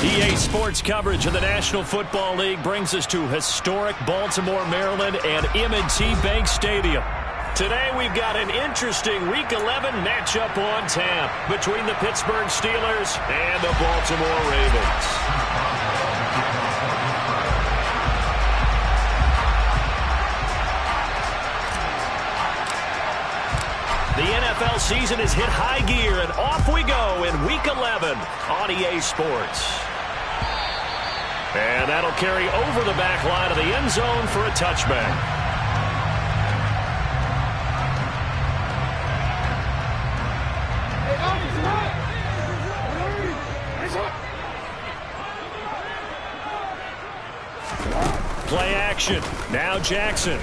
EA Sports coverage of the National Football League brings us to historic Baltimore, Maryland, and M&T Bank Stadium. Today we've got an interesting Week 11 matchup on tap between the Pittsburgh Steelers and the Baltimore Ravens. The NFL season has hit high gear, and off we go in Week 11 on EA Sports. And that'll carry over the back line of the end zone for a touchback. Play action. Now Jackson.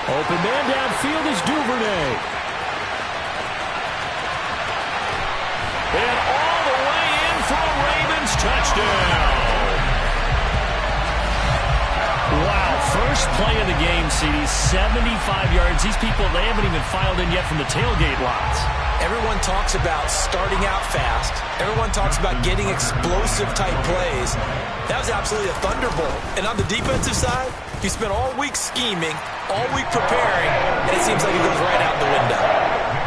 Open man downfield is Duvernay. And all the way in for a Ravens touchdown. Wow, first play of the game, CD, 75 yards. These people, they haven't even filed in yet from the tailgate lots. Everyone talks about starting out fast. Everyone talks about getting explosive-type plays. That was absolutely a thunderbolt. And on the defensive side, he spent all week scheming, all week preparing, and it seems like it goes right out the window.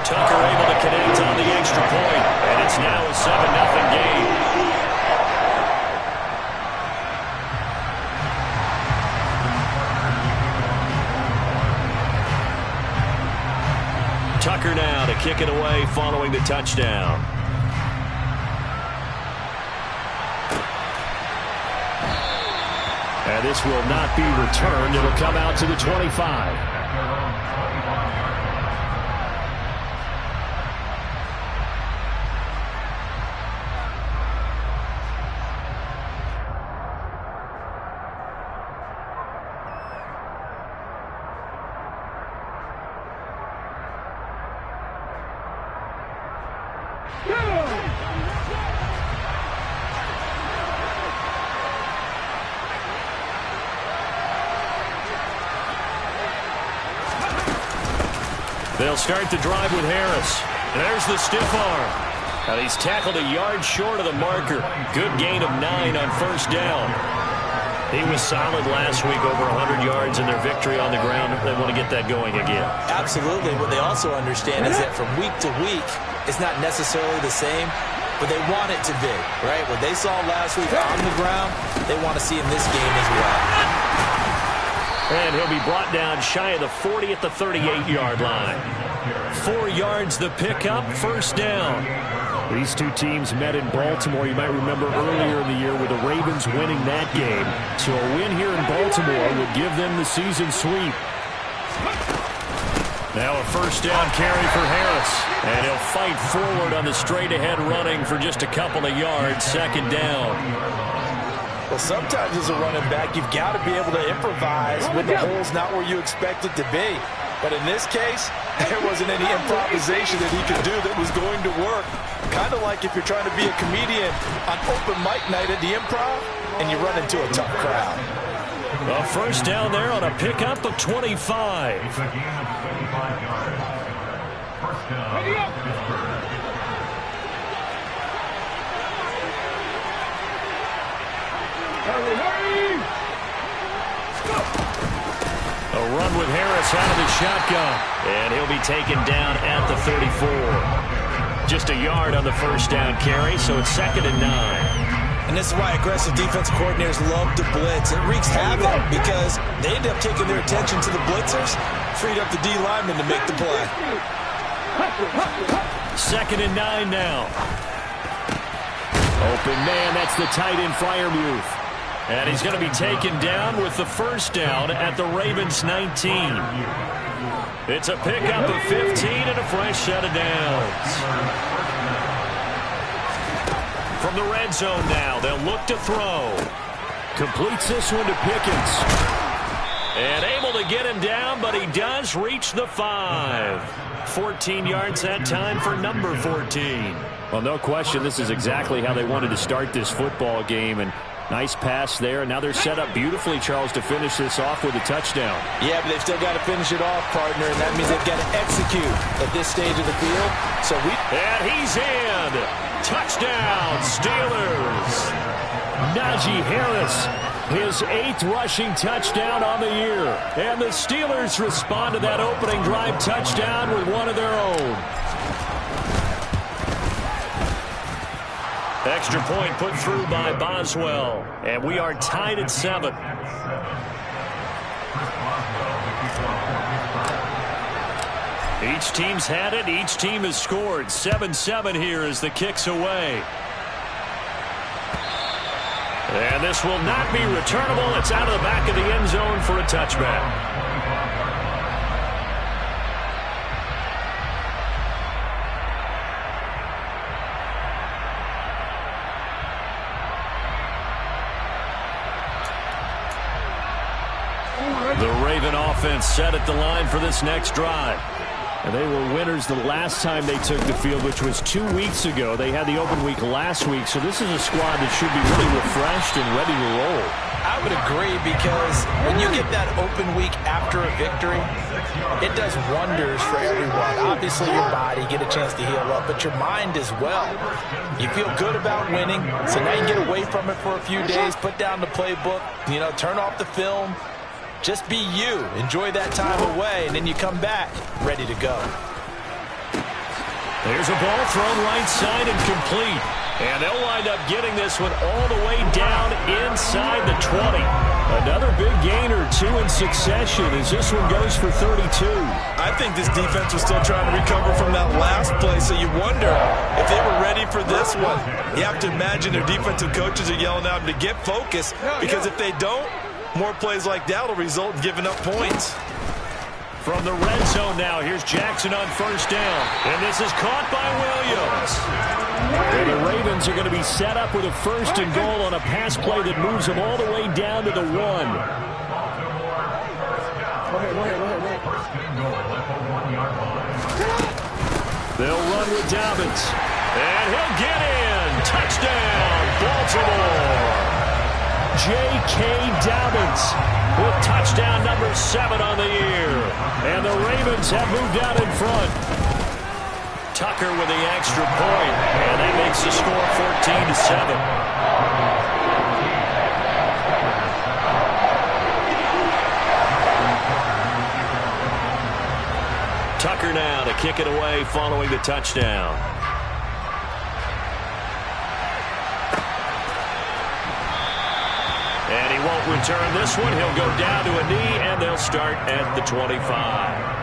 Tucker able to connect on the extra point, and it's now a 7-0 game. Tucker now to kick it away following the touchdown. And this will not be returned. It'll come out to the 25. They'll start the drive with Harris. There's the stiff arm. And he's tackled a yard short of the marker. Good gain of 9 on first down. He was solid last week, over 100 yards in their victory on the ground. They want to get that going again. Absolutely. What they also understand is that from week to week, it's not necessarily the same, but they want it to be, right? What they saw last week on the ground, they want to see in this game as well. And he'll be brought down shy of the 40 at the 38-yard line. 4 yards the pickup, first down. These two teams met in Baltimore. You might remember earlier in the year with the Ravens winning that game. So a win here in Baltimore would give them the season sweep. Now a first down carry for Harris. And he'll fight forward on the straight-ahead running for just a couple of yards, second down. Well, sometimes as a running back, you've got to be able to improvise when the hole's not where you expect it to be. But in this case, there wasn't any improvisation that he could do that was going to work. Kind of like if you're trying to be a comedian on open mic night at the Improv and you run into a tough crowd. A first down there on a pickup of 25. A run with Harris out of the shotgun. And he'll be taken down at the 34. Just a yard on the first down carry, so it's 2nd and 9. And this is why aggressive defensive coordinators love to blitz. It wreaks havoc because they end up taking their attention to the blitzers, freed up the D lineman to make the play. 2nd and 9 now. Open man, that's the tight end Freiermuth. And he's going to be taken down with the first down at the Ravens 19. It's a pickup of 15 and a fresh set of downs. From the red zone now, they'll look to throw. Completes this one to Pickens. And able to get him down, but he does reach the 5. 14 yards that time for number 14. 14. Well, no question, this is exactly how they wanted to start this football game, and I think they're going to try to Nice pass there. Now they're set up beautifully, Charles, to finish this off with a touchdown. Yeah, but they've still got to finish it off, partner, and that means they've got to execute at this stage of the field. And he's in. Touchdown, Steelers. Najee Harris, his 8th rushing touchdown on the year. And the Steelers respond to that opening drive touchdown with one of their own. Extra point put through by Boswell. And we are tied at 7. Each team's had it. Each team has scored. 7-7 here as the kick's away. And this will not be returnable. It's out of the back of the end zone for a touchback. The Raven offense set at the line for this next drive. And they were winners the last time they took the field, which was 2 weeks ago. They had the open week last week, so this is a squad that should be really refreshed and ready to roll. I would agree, because when you get that open week after a victory, it does wonders for everyone. Obviously, your body, get a chance to heal up, but your mind as well. You feel good about winning, so now you get away from it for a few days, put down the playbook, turn off the film. Just be you. Enjoy that time away, and then you come back ready to go. There's a ball thrown right side and complete. And they'll wind up getting this one all the way down inside the 20. Another big gain or 2 in succession as this one goes for 32. I think this defense was still trying to recover from that last play, so you wonder if they were ready for this one. You have to imagine their defensive coaches are yelling at them to get focused, because if they don't, more plays like that will result in giving up points. From the red zone now, here's Jackson on first down. And this is caught by Williams. And the Ravens are going to be set up with a 1st and goal on a pass play that moves them all the way down to the 1. They'll run with Dobbins. And he'll get in. Touchdown, Baltimore. J.K. Dobbins with touchdown number 7 on the year. And the Ravens have moved out in front. Tucker with the extra point, and that makes the score 14-7. Tucker now to kick it away following the touchdown. And he won't return this one. He'll go down to a knee, and they'll start at the 25.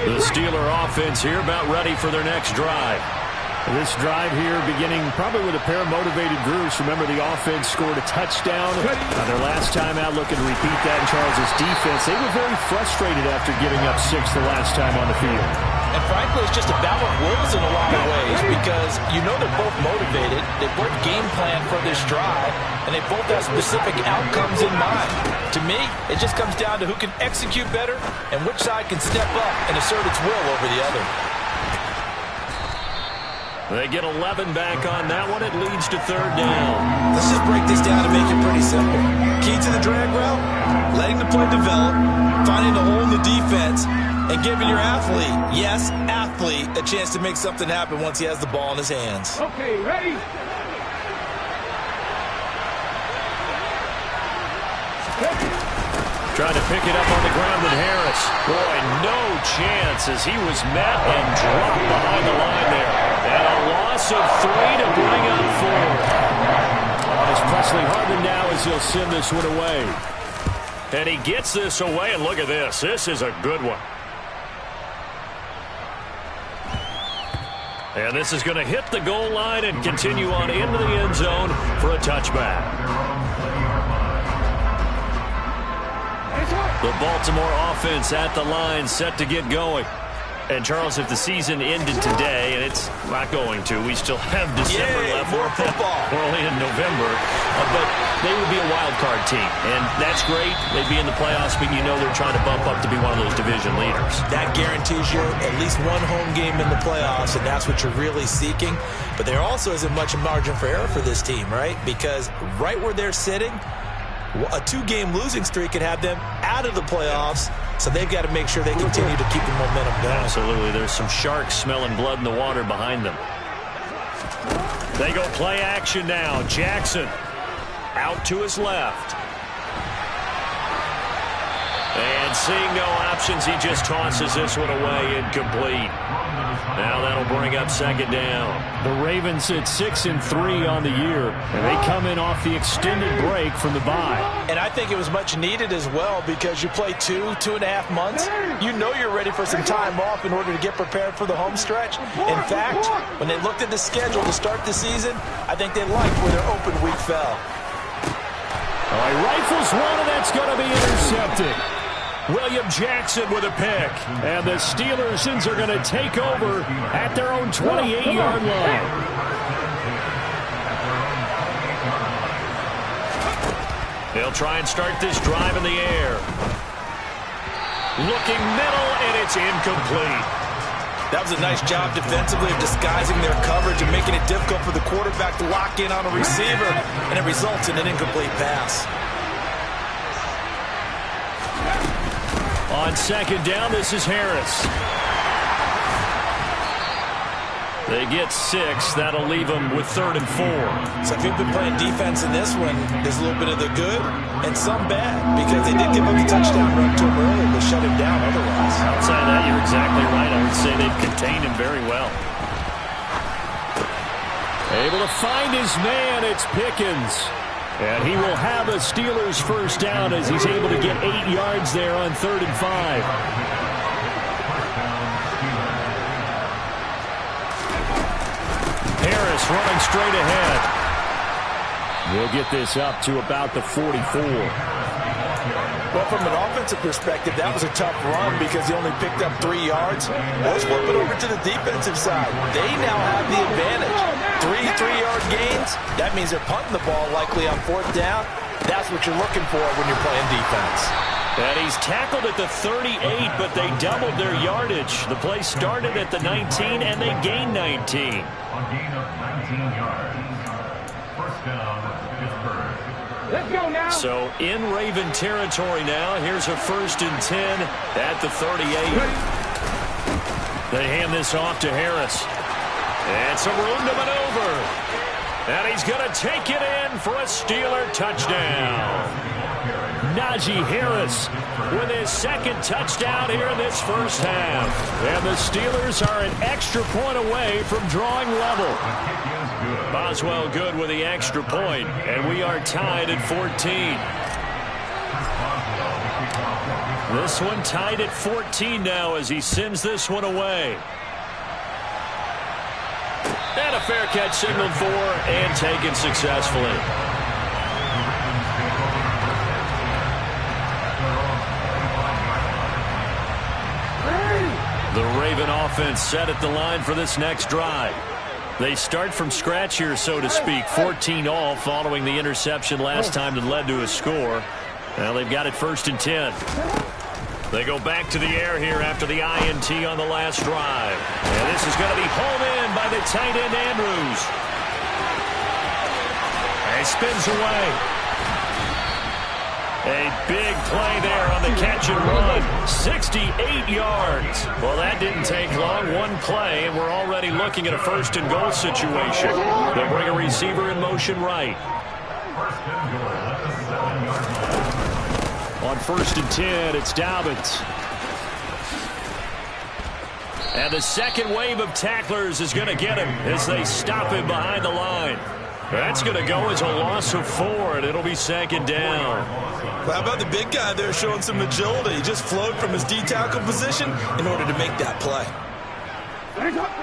The Steeler offense here about ready for their next drive. This drive here beginning probably with a pair of motivated groups. Remember, the offense scored a touchdown. Their last time out, looking to repeat that in Charles' defense. They were very frustrated after giving up 6 the last time on the field. And frankly, it's just a battle of wills in a lot of ways, because they're both motivated, they both game plan for this drive, and they both have specific outcomes in mind. To me, it just comes down to who can execute better and which side can step up and assert its will over the other. They get 11 back on that one. It leads to 3rd down. Let's just break this down and make it pretty simple. Key to the drag route, letting the play develop, finding the hole in the defense, and giving your athlete, yes, athlete, a chance to make something happen once he has the ball in his hands. Okay, ready? Trying to pick it up on the ground with Harris. Boy, no chance as he was met and dropped behind the line there. And a loss of 3 to bring up 4. As Presley Harvin now as he'll send this one away. And he gets this away, and look at this. This is a good one. And this is going to hit the goal line and continue on into the end zone for a touchback. The Baltimore offense at the line, set to get going. And, Charles, if the season ended today, and it's not going to, we still have December left. More football. We're only in November. But they would be a wild card team. And that's great. They'd be in the playoffs, but you know they're trying to bump up to be one of those division leaders. That guarantees you at least one home game in the playoffs, and that's what you're really seeking. But there also isn't much margin for error for this team, right? Because right where they're sitting, a 2-game losing streak could have them out of the playoffs, so they've got to make sure they continue to keep the momentum going. Absolutely. There's some sharks smelling blood in the water behind them. They go play action now. Jackson out to his left. And seeing no options, he just tosses this one away, incomplete. Now that'll bring up second down. The Ravens sit 6-3 on the year, and they come in off the extended break from the bye. And I think it was much needed as well, because you play 2.5 months. You know you're ready for some time off in order to get prepared for the home stretch. In fact, when they looked at the schedule to start the season, I think they liked where their open week fell. He rifles one, and that's going to be intercepted. William Jackson with a pick. And the Steelers are going to take over at their own 28-yard line. They'll try and start this drive in the air. Looking middle, and it's incomplete. That was a nice job defensively of disguising their coverage and making it difficult for the quarterback to lock in on a receiver, and it results in an incomplete pass. On second down, this is Harris. They get 6. That'll leave them with 3rd and 4. So if you've been playing defense in this one, there's a little bit of the good and some bad, because they did give up a touchdown run to him earlier to shut him down otherwise. Outside that, you're exactly right. I would say they've contained him very well. Able to find his man. It's Pickens. And he will have a Steelers first down as he's able to get 8 yards there on 3rd and 5. Harris running straight ahead. We'll get this up to about the 44. Well, from an offensive perspective, that was a tough run because he only picked up 3 yards. Let's flip it over to the defensive side. They now have the advantage. 3 3-yard gains. That means they're punting the ball likely on 4th down. That's what you're looking for when you're playing defense. And he's tackled at the 38, but they doubled their yardage. The play started at the 19, and they gained 19. A gain of 19 yards. First down, Pittsburgh. Let's go now. So in Raven territory now. Here's a 1st and 10 at the 38. They hand this off to Harris. And some room to maneuver. And he's going to take it in for a Steeler touchdown. Najee Harris with his 2nd touchdown here in this first half. And the Steelers are an extra point away from drawing level. Boswell good with the extra point, and we are tied at 14. This one tied at 14 now as he sends this one away. And a fair catch signaled for and taken successfully. The Raven offense set at the line for this next drive. They start from scratch here, so to speak. 14 all following the interception last time that led to a score. Now they've got it 1st and 10. They go back to the air here after the INT on the last drive. And this is going to be home in by the tight end Andrews. And he spins away. A big play there on the catch and run. 68 yards. Well, that didn't take long. One play, and we're already looking at a 1st and goal situation. They'll bring a receiver in motion right. On 1st and 10, it's Dobbins. And the second wave of tacklers is going to get him as they stop him behind the line. That's going to go as a loss of 4, and it'll be 2nd down. Well, how about the big guy there showing some agility? He just flowed from his D-tackle position in order to make that play.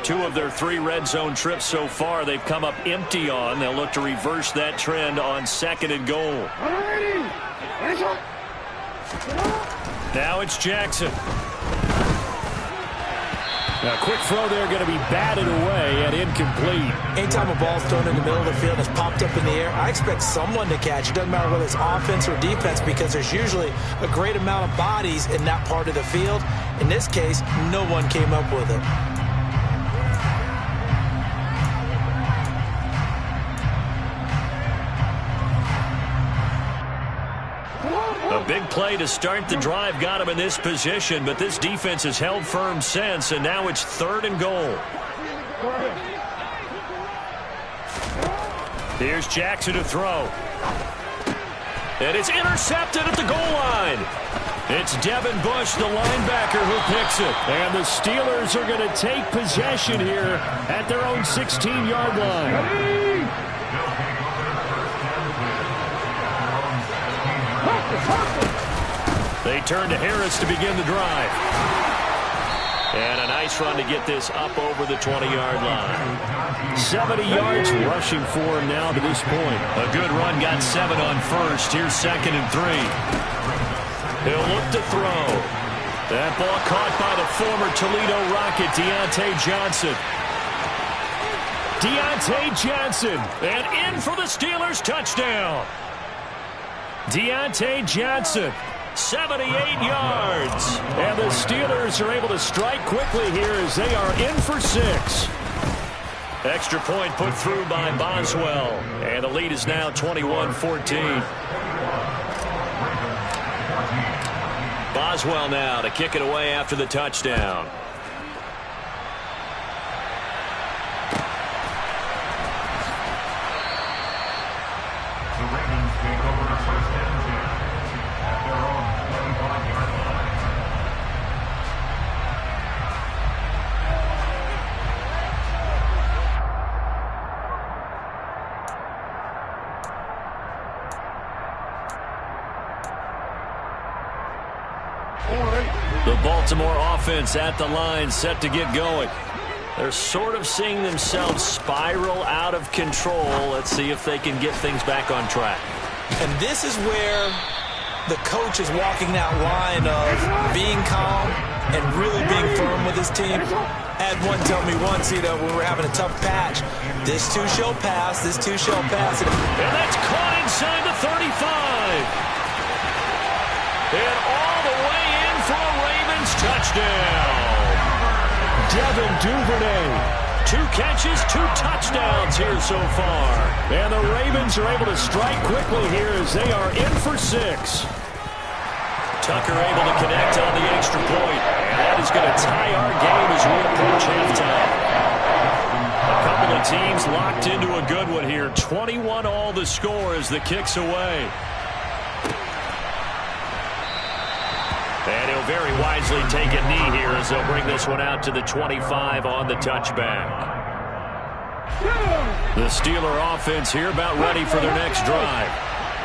2 of their 3 red zone trips so far they've come up empty on. They'll look to reverse that trend on 2nd and goal. Now it's Jackson. A quick throw there going to be batted away and incomplete. Anytime a ball's thrown in the middle of the field and it's popped up in the air, I expect someone to catch. It doesn't matter whether it's offense or defense because there's usually a great amount of bodies in that part of the field. In this case, no one came up with it. A big play to start the drive got him in this position, but this defense has held firm since, and now it's 3rd and goal. Here's Jackson to throw. And it's intercepted at the goal line. It's Devin Bush, the linebacker, who picks it. And the Steelers are going to take possession here at their own 16-yard line. They turn to Harris to begin the drive. And a nice run to get this up over the 20-yard line. 70 yards rushing for him now to this point. A good run, got 7 on first. Here's 2nd and 3. He'll look to throw. That ball caught by the former Toledo Rocket, Deontay Johnson. Deontay Johnson, and in for the Steelers touchdown. Deontay Johnson, 78 yards. And the Steelers are able to strike quickly here as they are in for 6. Extra point put through by Boswell. And the lead is now 21-14. Boswell now to kick it away after the touchdown. The Baltimore offense at the line, set to get going. They're sort of seeing themselves spiral out of control. Let's see if they can get things back on track. And this is where the coach is walking that line of being calm and really being firm with his team. I had one tell me once, when we were having a tough patch, this too shall pass, this too shall pass. And that's caught inside the 35. And all the way in for a Ravens touchdown. Devin Duvernay. 2 catches, 2 touchdowns here so far. And the Ravens are able to strike quickly here as they are in for 6. Tucker able to connect on the extra point. And that is going to tie our game as we approach halftime. A couple of teams locked into a good one here. 21 all the score as the kick's away. And he'll very wisely take a knee here as they'll bring this one out to the 25 on the touchback. The Steeler offense here about ready for their next drive.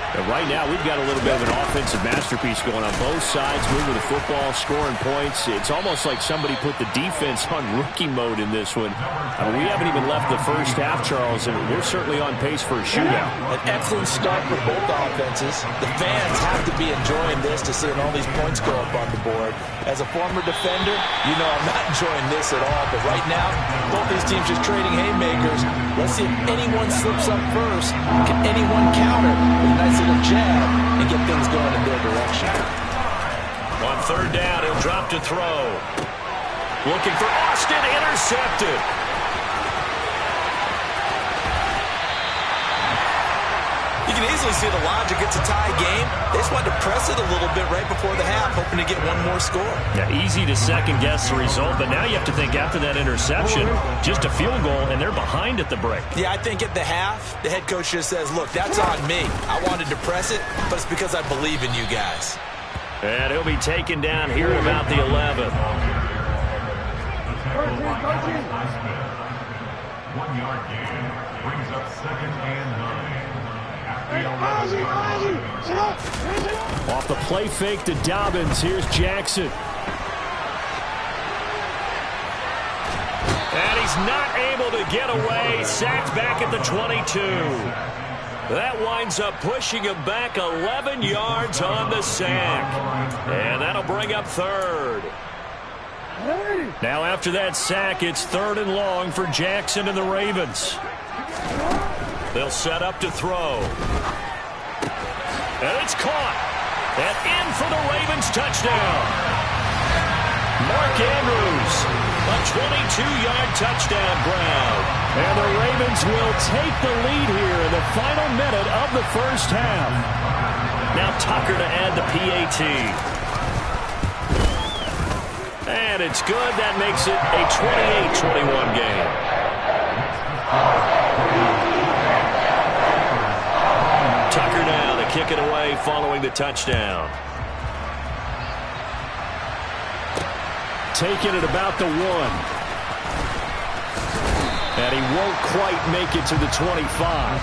And right now, we've got a little bit of an offensive masterpiece going on both sides, moving the football, scoring points. It's almost like somebody put the defense on rookie mode in this one. I mean, we haven't even left the first half, Charles, and we're certainly on pace for a shootout. An excellent start for both offenses. The fans have to be enjoying this to seeing all these points go up on the board. As a former defender, I'm not enjoying this at all. But right now, both these teams just trading haymakers. Let's see if anyone slips up first. Can anyone counter with a nice little jab and get things going in their direction? On 3rd down, he'll drop to throw. Looking for Austin, intercepted. You can easily see the logic. It's a tie game. They just wanted to press it a little bit right before the half, hoping to get one more score. Yeah, easy to second-guess the result, but now you have to think after that interception, just a field goal, and they're behind at the break. Yeah, I think at the half, the head coach just says, look, that's on me. I wanted to press it, but it's because I believe in you guys. And he'll be taken down here at about the 11. 1-yard gain brings up 2nd and 9. Off the play fake to Dobbins. Here's Jackson. And he's not able to get away. Sacked back at the 22. That winds up pushing him back 11 yards on the sack. And that'll bring up 3rd. Now after that sack, it's 3rd and long for Jackson and the Ravens. They'll set up to throw. And it's caught. And in for the Ravens touchdown. Mark Andrews, a 22-yard touchdown grab. And the Ravens will take the lead here in the final minute of the first half. Now Tucker to add the PAT. And it's good. That makes it a 28-21 game. Tucker now to kick it away following the touchdown. Taking it about the 1. And he won't quite make it to the 25.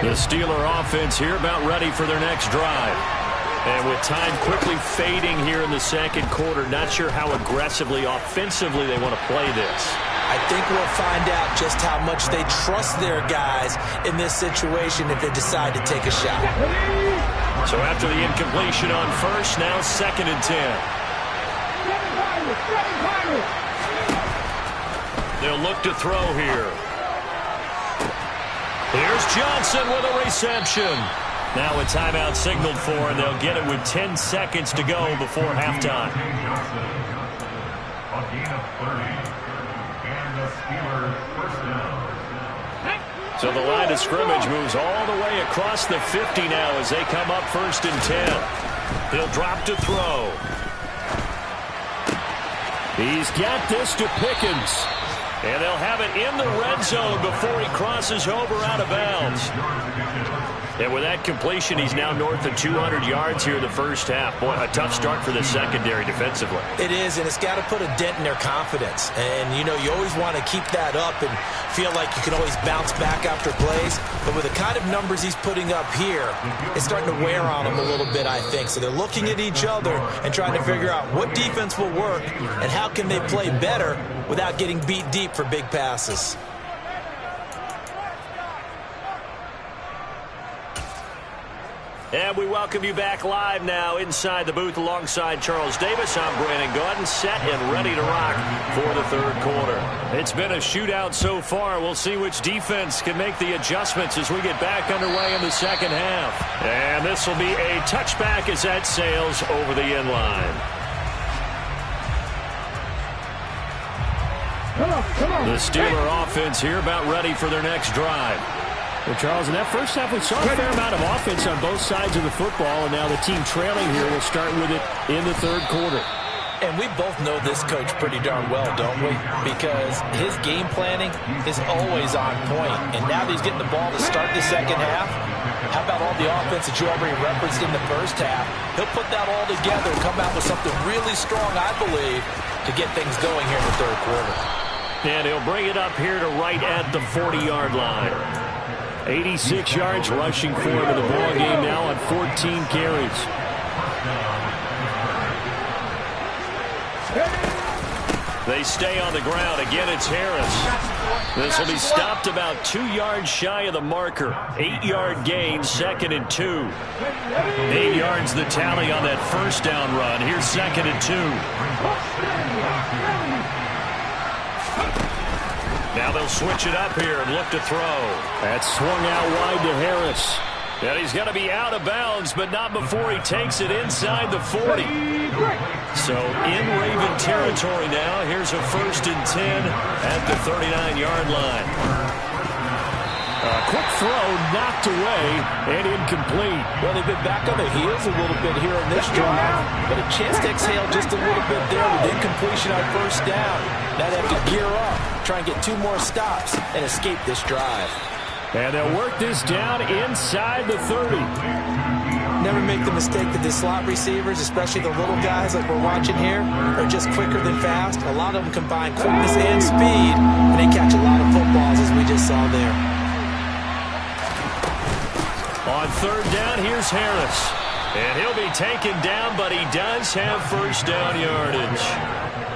The Steeler offense here about ready for their next drive. And with time quickly fading here in the second quarter, not sure how aggressively, offensively they want to play this. I think we'll find out just how much they trust their guys in this situation if they decide to take a shot. So after the incompletion on first, now 2nd and 10. They'll look to throw here. Here's Johnson with a reception. Now a timeout signaled for, and they'll get it with 10 seconds to go before halftime. A gain of 30. And the Steelers first down. So the line of scrimmage moves all the way across the 50 now as they come up 1st and 10. He'll drop to throw. He's got this to Pickens. And they'll have it in the red zone before he crosses over out of bounds. And with that completion, he's now north of 200 yards here in the first half. Boy, a tough start for the secondary defensively. It is, and it's got to put a dent in their confidence. And, you know, you always want to keep that up and feel like you can always bounce back after plays. But with the kind of numbers he's putting up here, it's starting to wear on them a little bit, I think. So they're looking at each other and trying to figure out what defense will work and how can they play better without getting beat deep for big passes. And we welcome you back live now inside the booth alongside Charles Davis. I'm Brandon Gaudin, set and ready to rock for the third quarter. It's been a shootout so far. We'll see which defense can make the adjustments as we get back underway in the second half. And this will be a touchback as that sails over the end line. The Steeler offense here about ready for their next drive. Well, Charles, in that first half, we saw a fair amount of offense on both sides of the football, and now the team trailing here will start with it in the third quarter. And we both know this coach pretty darn well, don't we? Because his game planning is always on point. And now that he's getting the ball to start the second half, how about all the offense that you already referenced in the first half? He'll put that all together and come out with something really strong, I believe, to get things going here in the third quarter. And he'll bring it up here to right at the 40-yard line. 86 yards rushing for him in the ball game now on 14 carries. They stay on the ground. Again, it's Harris. This will be stopped about 2 yards shy of the marker. 8-yard gain, 2nd and 2. 8 yards the tally on that first down run. Here's 2nd and 2. Now they'll switch it up here and look to throw. That's swung out wide to Harris. And he's going to be out of bounds, but not before he takes it inside the 40. So in Raven territory now. Here's a 1st and 10 at the 39-yard line. A quick throw knocked away and incomplete. Well, they've been back on their heels a little bit here in this drive, but a chance to exhale just a little bit there with incompletion on first down. Now they have to gear up, try and get 2 more stops and escape this drive. And they'll work this down inside the 30. Never make the mistake that the slot receivers, especially the little guys like we're watching here, are just quicker than fast. A lot of them combine quickness and speed, and they catch a lot of footballs as we just saw there. On third down, here's Harris. And he'll be taken down, but he does have first down yardage.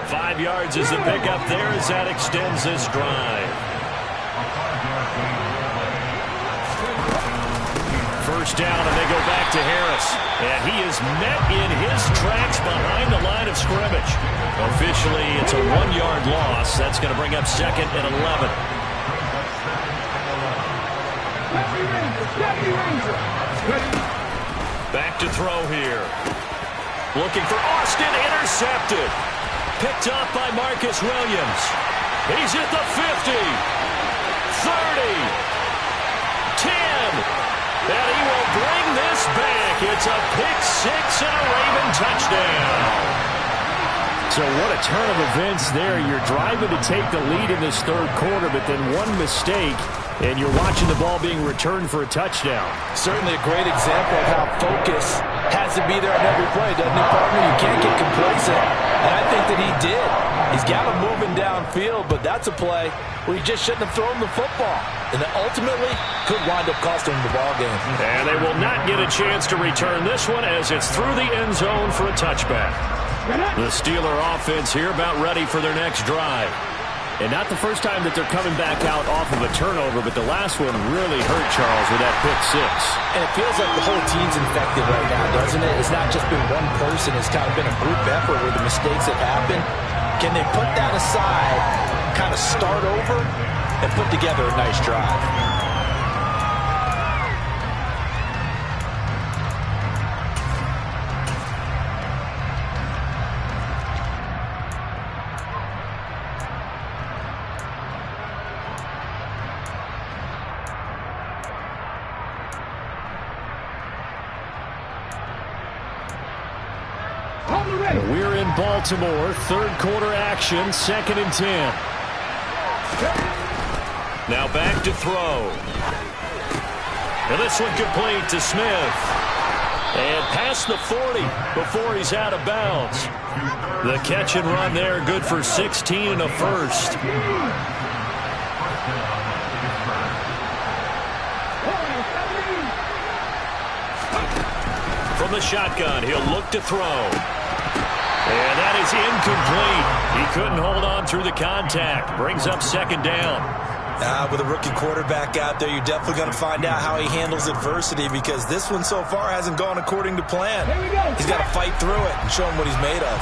5 yards is the pickup there as that extends this drive. First down, and they go back to Harris. And he is met in his tracks behind the line of scrimmage. Officially, it's a 1-yard loss. That's going to bring up 2nd and 11. Back to throw here. Looking for Austin, intercepted. Picked up by Marcus Williams. He's at the 50, 30, 10. And he will bring this back. It's a pick-6 and a Raven touchdown. So what a turn of events there. You're driving to take the lead in this third quarter, but then one mistake, and you're watching the ball being returned for a touchdown. Certainly a great example of how focus has to be there on every play, doesn't it, partner? You can't get complacent, and I think that he did. He's got him moving downfield, but that's a play where he just shouldn't have thrown the football, and it ultimately could wind up costing him the ball game. And they will not get a chance to return this one as it's through the end zone for a touchback. The Steeler offense here about ready for their next drive. And not the first time that they're coming back out off of a turnover, but the last one really hurt Charles with that pick-6. And it feels like the whole team's infected right now, doesn't it? It's not just been one person. It's kind of been a group effort where the mistakes have happened. Can they put that aside, kind of start over, and put together a nice drive? We're in Baltimore, third quarter action, 2nd and 10. Now back to throw. And this one complete to Smith. And past the 40 before he's out of bounds. The catch and run there, good for 16 and a first. From the shotgun, he'll look to throw. And that is incomplete. He couldn't hold on through the contact. Brings up 2nd down. With a rookie quarterback out there, you're definitely going to find out how he handles adversity, because this one so far hasn't gone according to plan. He's got to fight through it and show him what he's made of.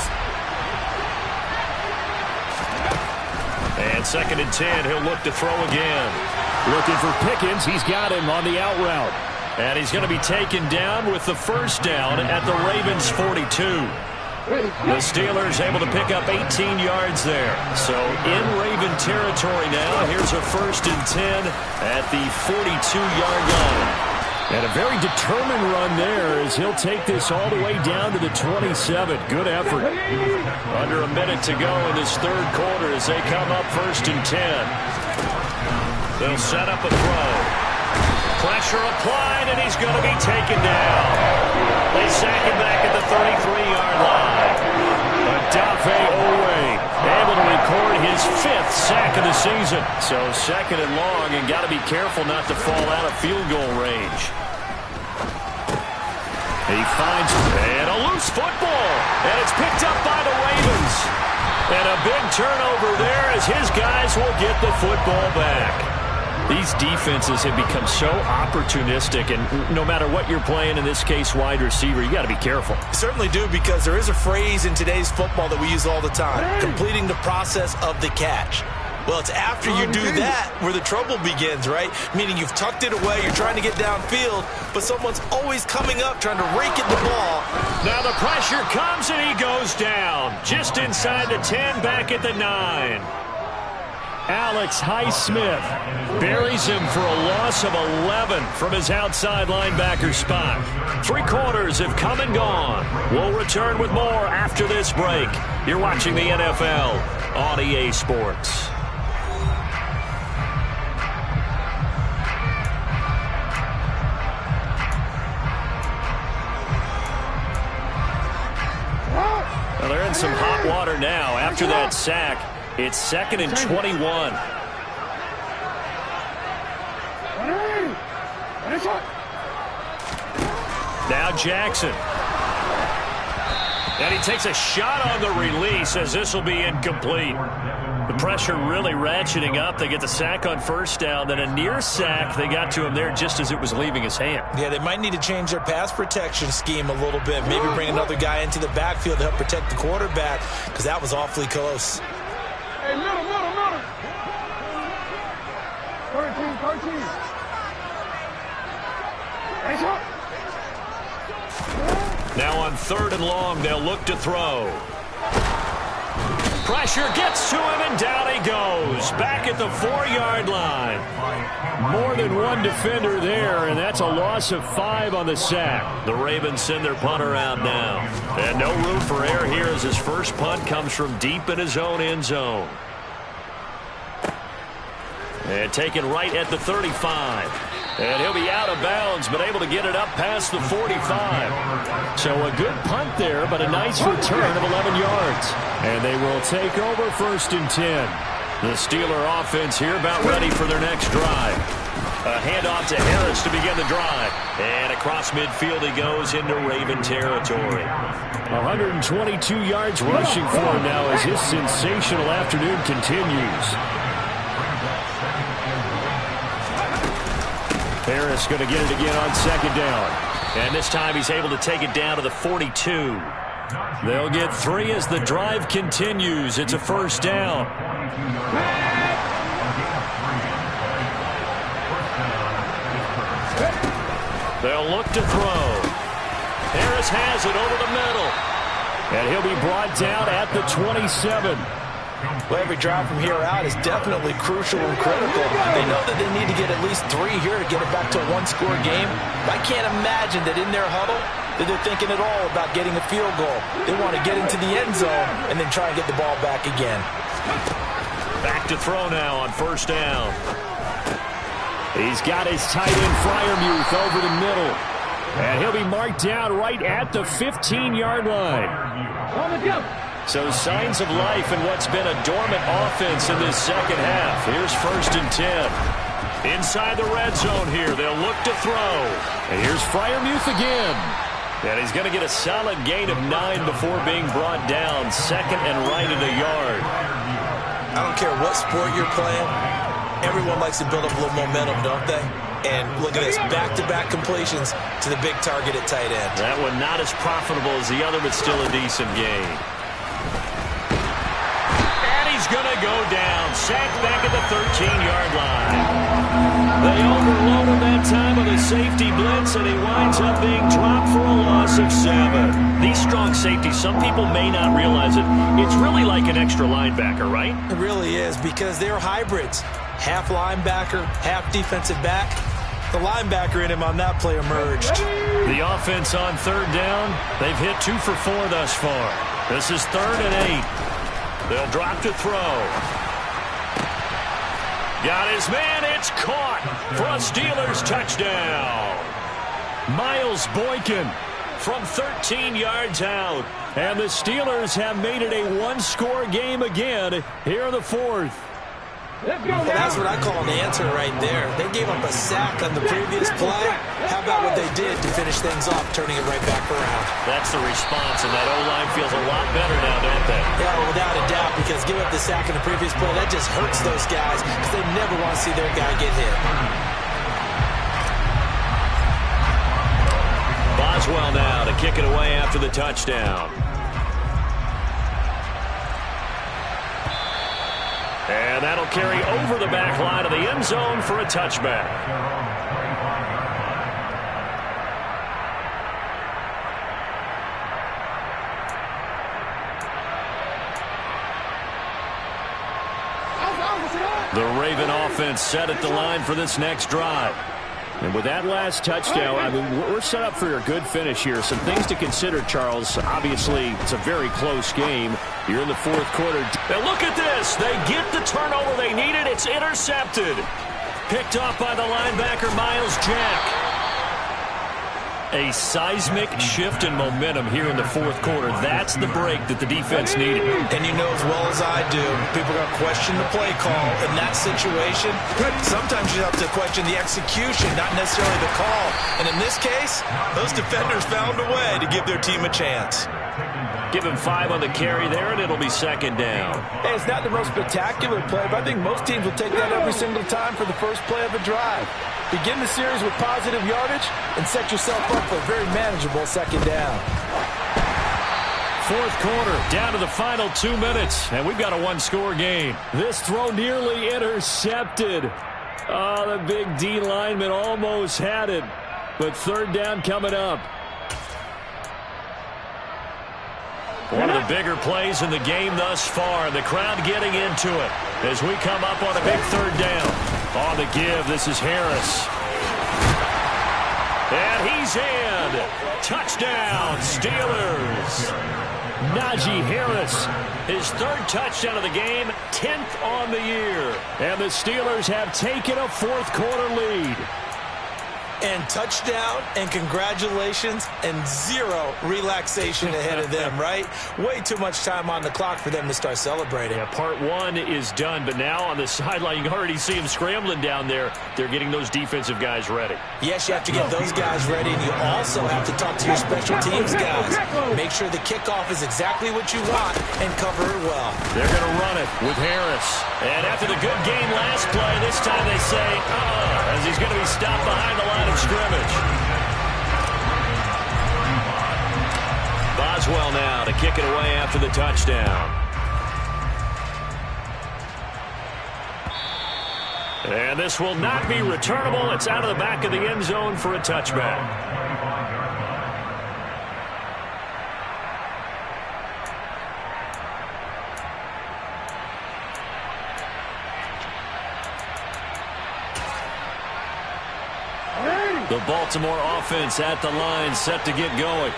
And 2nd and 10, he'll look to throw again. Looking for Pickens. He's got him on the out route. And he's going to be taken down with the first down at the Ravens' 42. The Steelers able to pick up 18 yards there. So in Raven territory now. Here's a 1st and 10 at the 42-yard line. And a very determined run there as he'll take this all the way down to the 27. Good effort. Under a minute to go in this third quarter as they come up 1st and 10. They'll set up a throw. Pressure applied, and he's going to be taken down. They sack him back at the 33-yard line. Odafe Oweh able to record his 5th sack of the season. So 2nd and long, and got to be careful not to fall out of field goal range. He finds and a loose football, and it's picked up by the Ravens. And a big turnover there as his guys will get the football back. These defenses have become so opportunistic, and no matter what you're playing, in this case wide receiver, you got to be careful. You certainly do, because there is a phrase in today's football that we use all the time, completing the process of the catch. Well, it's after you do that where the trouble begins, right? Meaning you've tucked it away, you're trying to get downfield, but someone's always coming up trying to rake at the ball. Now the pressure comes, and he goes down just inside the 10, back at the 9. Alex Highsmith buries him for a loss of 11 from his outside linebacker spot. 3 quarters have come and gone. We'll return with more after this break. You're watching the NFL on EA Sports. Well, they're in some hot water now after that sack. It's 2nd and 21. Now Jackson. And he takes a shot on the release as this will be incomplete. The pressure really ratcheting up. They get the sack on first down. Then a near sack. They got to him there just as it was leaving his hand. Yeah, they might need to change their pass protection scheme a little bit. Maybe bring another guy into the backfield to help protect the quarterback, because that was awfully close. Hey, middle. 13. Now on 3rd and long, they'll look to throw. Pressure gets to him, and down he goes. Back at the 4-yard line. More than one defender there, and that's a loss of 5 on the sack. The Ravens send their punter out now. And no room for error here as his first punt comes from deep in his own end zone. And taken right at the 35. And he'll be out of bounds, but able to get it up past the 45. So a good punt there, but a nice return of 11 yards. And they will take over 1st and 10. The Steeler offense here about ready for their next drive. A handoff to Harris to begin the drive. And across midfield he goes into Raven territory. 122 yards rushing for him now as his sensational afternoon continues. Harris going to get it again on 2nd down. And this time he's able to take it down to the 42. They'll get 3 as the drive continues. It's a 1st down. They'll look to throw. Harris has it over the middle. And he'll be brought down at the 27. Well, every drive from here out is definitely crucial and critical. They know that they need to get at least 3 here to get it back to a 1-score game. I can't imagine that in their huddle that they're thinking at all about getting a field goal. They want to get into the end zone and then try and get the ball back again. Back to throw now on 1st down. He's got his tight end Freiermuth over the middle. And he'll be marked down right at the 15-yard line. So signs of life in what's been a dormant offense in this second half. Here's 1st and 10. Inside the red zone here. They'll look to throw. And here's Freiermuth again. And he's going to get a solid gain of 9 before being brought down. 2nd and right at a yard. I don't care what sport you're playing. Everyone likes to build up a little momentum, don't they? And look at this, back-to-back completions to the big target at tight end. That one not as profitable as the other, but still a decent gain. He's going to go down. Sacked back at the 13-yard line. They overload him that time with a safety blitz, and he winds up being dropped for a loss of 7. These strong safeties, some people may not realize it. It's really like an extra linebacker, right? It really is, because they're hybrids. Half linebacker, half defensive back. The linebacker in him on that play emerged. The offense on 3rd down, they've hit 2 for 4 thus far. This is 3rd and 8. They'll drop to throw. Got his man. It's caught for a Steelers touchdown. Miles Boykin from 13 yards out. And the Steelers have made it a 1-score game again here in the 4th. Well, that's what I call an answer right there. They gave up a sack on the previous play. How about what they did to finish things off, turning it right back around? That's the response, and that O-line feels a lot better now, don't they? Yeah, without a doubt, because giving up the sack in the previous play, that just hurts those guys because they never want to see their guy get hit. Boswell now to kick it away after the touchdown. And that'll carry over the back line of the end zone for a touchback. The Raven offense set at the line for this next drive. And with that last touchdown, I mean, we're set up for a good finish here. Some things to consider, Charles. Obviously, it's a very close game. You're in the 4th quarter. Now look at this. They get the turnover they needed. It's intercepted. Picked off by the linebacker, Miles Jack. A seismic shift in momentum here in the 4th quarter. That's the break that the defense needed. And you know as well as I do, people are going to question the play call. In that situation, sometimes you have to question the execution, not necessarily the call. And in this case, those defenders found a way to give their team a chance. Give him 5 on the carry there, and it'll be second down. Hey, it's not the most spectacular play, but I think most teams will take that every single time for the first play of a drive. Begin the series with positive yardage and set yourself up for a very manageable second down. Fourth quarter, down to the final 2 minutes, and we've got a one-score game. This throw nearly intercepted. Oh, the big D lineman almost had it, but third down coming up. One of the bigger plays in the game thus far, and the crowd getting into it as we come up on a big third down. On the give, this is Harris. And he's in. Touchdown, Steelers. Najee Harris, his third touchdown of the game, 10th on the year. And the Steelers have taken a fourth quarter lead. And touchdown, and congratulations, and zero relaxation ahead of them, right? Way too much time on the clock for them to start celebrating. Yeah, part one is done, but now on the sideline, you can already see them scrambling down there. They're getting those defensive guys ready. Yes, you have to get those guys ready, and you also have to talk to your special teams guys. Make sure the kickoff is exactly what you want and cover it well. They're going to run it with Harris. And after the good game last play, this time they say, as he's going to be stopped behind the line of scrimmage. Boswell now to kick it away after the touchdown. And this will not be returnable. It's out of the back of the end zone for a touchback. The Baltimore offense at the line, set to get going.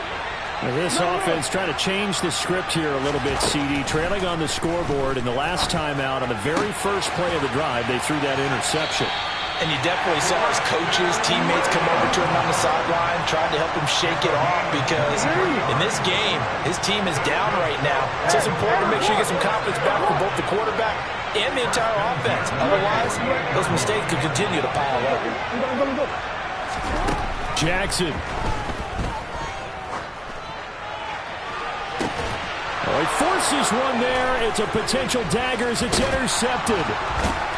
Now this offense trying to change the script here a little bit, CD. Trailing on the scoreboard in the last timeout on the very first play of the drive, they threw that interception. And you definitely saw his coaches, teammates come over to him on the sideline, trying to help him shake it off because in this game, his team is down right now. So it's important to make sure you get some confidence back for both the quarterback and the entire offense. Otherwise, those mistakes could continue to pile up. Jackson. Oh, he forces one there. It's a potential dagger as it's intercepted.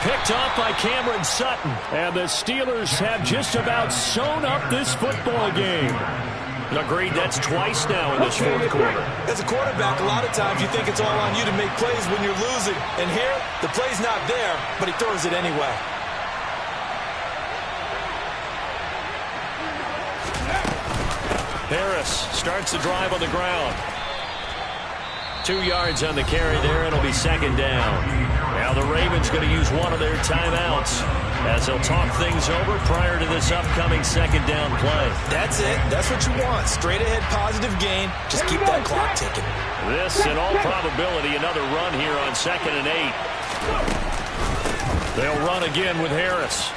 Picked up by Cameron Sutton. And the Steelers have just about sewn up this football game. Agreed, that's twice now in this fourth quarter. As a quarterback, a lot of times you think it's all on you to make plays when you're losing. And here, the play's not there, but he throws it anyway. Harris starts the drive on the ground. 2 yards on the carry there. It'll be second down. Now the Ravens going to use one of their timeouts as they'll talk things over prior to this upcoming second down play. That's it. That's what you want. Straight ahead positive gain. Just keep that clock ticking. This, in all probability, another run here on 2nd and 8. They'll run again with Harris.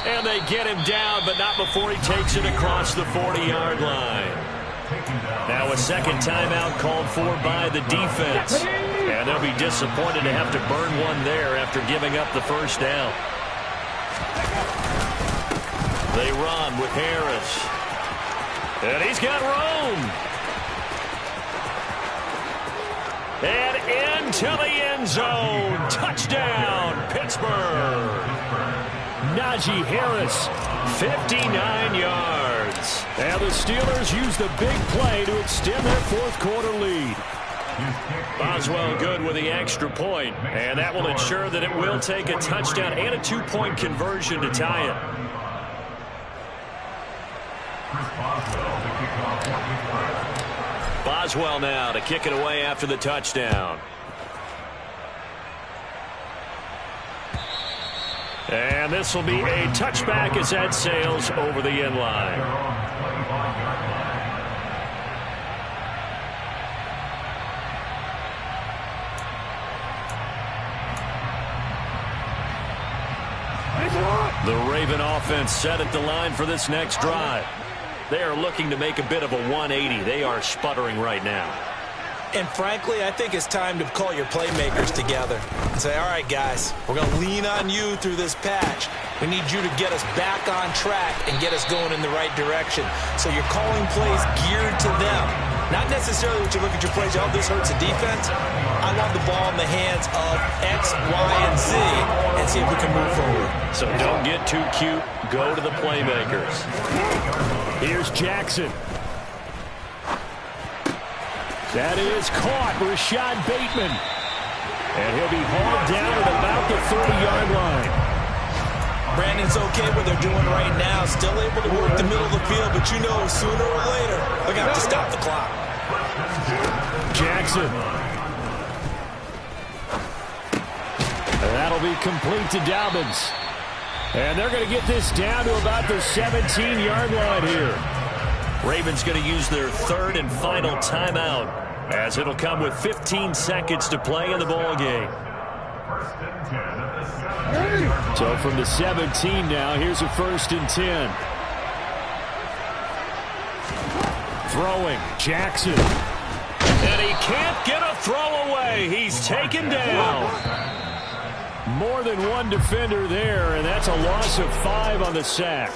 And they get him down, but not before he takes it across the 40-yard line. Now a second timeout called for by the defense. And they'll be disappointed to have to burn one there after giving up the first down. They run with Harris. And he's got room. And into the end zone. Touchdown, Pittsburgh. Najee Harris, 59 yards. And the Steelers use the big play to extend their fourth quarter lead. Boswell good with the extra point, and that will ensure that it will take a touchdown and a 2-point conversion to tie it. Boswell now to kick it away after the touchdown. And this will be a touchback as that sails over the end line. The Raven offense set at the line for this next drive. They are looking to make a bit of a 180. They are sputtering right now. And frankly, I think it's time to call your playmakers together and say, all right, guys, we're going to lean on you through this patch. We need you to get us back on track and get us going in the right direction. So you're calling plays geared to them. Not necessarily what you look at your plays, oh, this hurts the defense. I want the ball in the hands of X, Y, and Z and see if we can move forward. So don't get too cute. Go to the playmakers. Here's Jackson. That is caught. Rashad Bateman. And he'll be hauled down at about the 30-yard line. Brandon's okay what they're doing right now. Still able to work the middle of the field, but you know sooner or later they're going to have to stop the clock. Jackson. And that'll be complete to Dobbins. And they're going to get this down to about the 17-yard line here. Ravens going to use their third and final timeout, as it'll come with 15 seconds to play in the ball game. So from the 17 now, here's a 1st and 10. Throwing, Jackson. And he can't get a throw away. He's taken down. More than one defender there, and that's a loss of 5 on the sack.